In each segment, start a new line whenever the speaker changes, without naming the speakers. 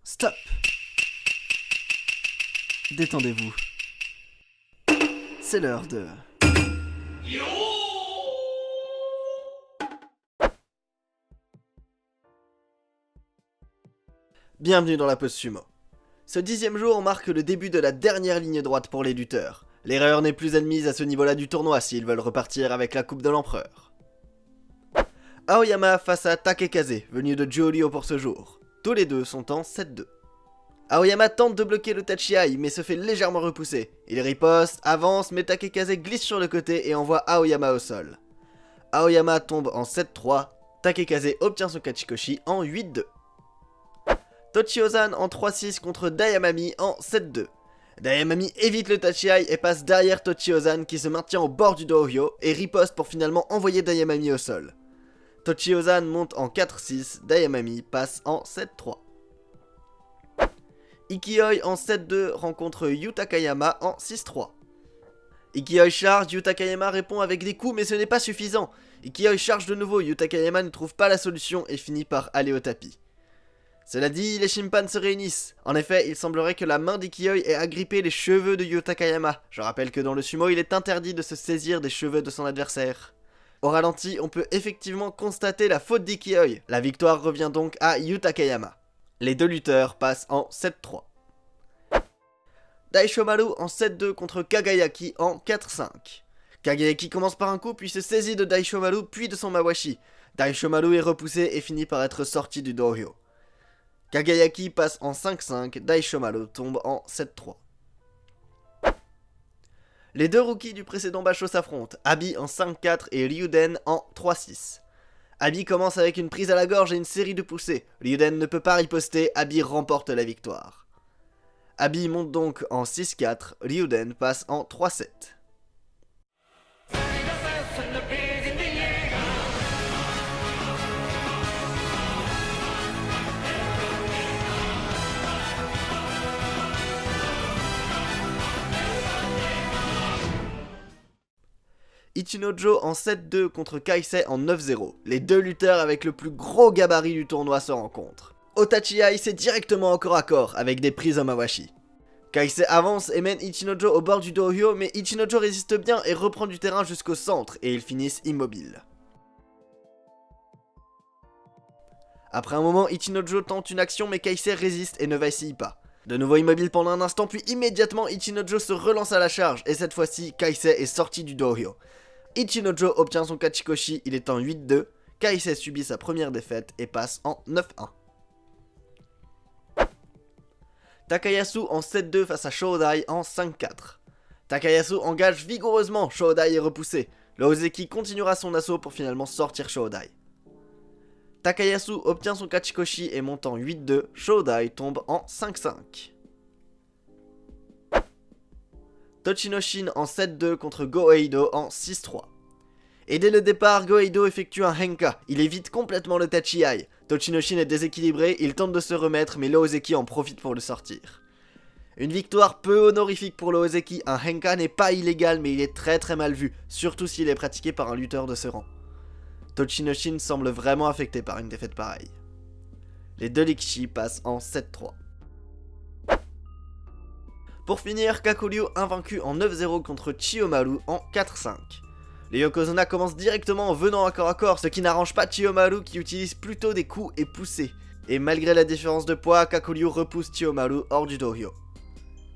Stop. Détendez-vous. C'est l'heure de... Bienvenue dans la pause sumo. Ce 10e jour marque le début de la dernière ligne droite pour les lutteurs. L'erreur n'est plus admise à ce niveau-là du tournoi s'ils veulent repartir avec la coupe de l'empereur. Aoyama face à Takekaze, venu de Jolio pour ce jour. Tous les deux sont en 7-2. Aoyama tente de bloquer le Tachiai mais se fait légèrement repousser. Il riposte, avance mais Takekaze glisse sur le côté et envoie Aoyama au sol. Aoyama tombe en 7-3, Takekaze obtient son Kachikoshi en 8-2. Tochiozan en 3-6 contre Dayamami en 7-2. Dayamami évite le Tachiai et passe derrière Tochiozan qui se maintient au bord du dohyo et riposte pour finalement envoyer Dayamami au sol. Tochiozan monte en 4-6, Dayamami passe en 7-3. Ikioi en 7-2 rencontre Yu Takayama en 6-3. Ikioi charge, Yu Takayama répond avec des coups mais ce n'est pas suffisant. Ikioi charge de nouveau, Yu Takayama ne trouve pas la solution et finit par aller au tapis. Cela dit, les Shimpan se réunissent. En effet, il semblerait que la main d'Ikioi ait agrippé les cheveux de Yu Takayama. Je rappelle que dans le sumo, il est interdit de se saisir des cheveux de son adversaire. Au ralenti, on peut effectivement constater la faute d'Ikioi. La victoire revient donc à Yu Takayama. Les deux lutteurs passent en 7-3. Daishomaru en 7-2 contre Kagayaki en 4-5. Kagayaki commence par un coup puis se saisit de Daishomaru puis de son Mawashi. Daishomaru est repoussé et finit par être sorti du dohyo. Kagayaki passe en 5-5, Daishomaru tombe en 7-3. Les deux rookies du précédent Basho s'affrontent, Abi en 5-4 et Ryuden en 3-6. Abi commence avec une prise à la gorge et une série de poussées. Ryuden ne peut pas riposter, Abi remporte la victoire. Abi monte donc en 6-4, Ryuden passe en 3-7. Ichinojo en 7-2 contre Kaisei en 9-0. Les deux lutteurs avec le plus gros gabarit du tournoi se rencontrent. Otachiai c'est directement au corps à corps avec des prises au Mawashi. Kaisei avance et mène Ichinojo au bord du dohyo mais Ichinojo résiste bien et reprend du terrain jusqu'au centre et ils finissent immobiles. Après un moment, Ichinojo tente une action mais Kaisei résiste et ne vacille pas. De nouveau immobile pendant un instant puis immédiatement Ichinojo se relance à la charge et cette fois-ci Kaisei est sorti du dohyo. Ichinojo obtient son Kachikoshi, il est en 8-2, Kaisei subit sa première défaite et passe en 9-1. Takayasu en 7-2 face à Shodai en 5-4. Takayasu engage vigoureusement, Shodai est repoussé. Loozeki continuera son assaut pour finalement sortir Shodai. Takayasu obtient son Kachikoshi et monte en 8-2, Shodai tombe en 5-5. Tochinoshin en 7-2 contre Goeido en 6-3. Et dès le départ, Goeido effectue un Henka, il évite complètement le Tachiai. Tochinoshin est déséquilibré, il tente de se remettre mais Loozeki en profite pour le sortir. Une victoire peu honorifique pour Loozeki, un Henka n'est pas illégal mais il est très mal vu, surtout s'il est pratiqué par un lutteur de ce rang. Tochinoshin semble vraiment affecté par une défaite pareille. Les deux Likishi passent en 7-3. Pour finir, Kakuryu invaincu en 9-0 contre Chiyomaru en 4-5. Les Yokozuna commencent directement en venant à corps, ce qui n'arrange pas Chiyomaru qui utilise plutôt des coups et poussées. Et malgré la différence de poids, Kakuryu repousse Chiyomaru hors du dohyo.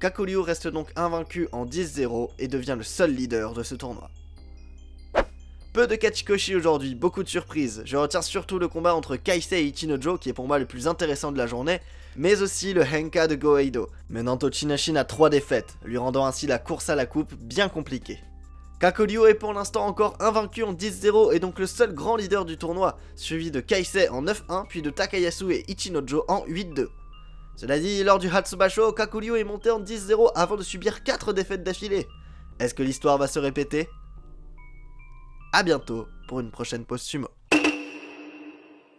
Kakuryu reste donc invaincu en 10-0 et devient le seul leader de ce tournoi. Peu de Kachikoshi aujourd'hui, beaucoup de surprises. Je retiens surtout le combat entre Kaisei et Ichinojo qui est pour moi le plus intéressant de la journée, mais aussi le Henka de Goeido, menant Tochinoshin à 3 défaites, lui rendant ainsi la course à la coupe bien compliquée. Kakuryu est pour l'instant encore invaincu en 10-0 et donc le seul grand leader du tournoi, suivi de Kaisei en 9-1 puis de Takayasu et Ichinojo en 8-2. Cela dit, lors du Hatsubasho, Kakuryu est monté en 10-0 avant de subir 4 défaites d'affilée. Est-ce que l'histoire va se répéter ? A bientôt pour une prochaine pause sumo.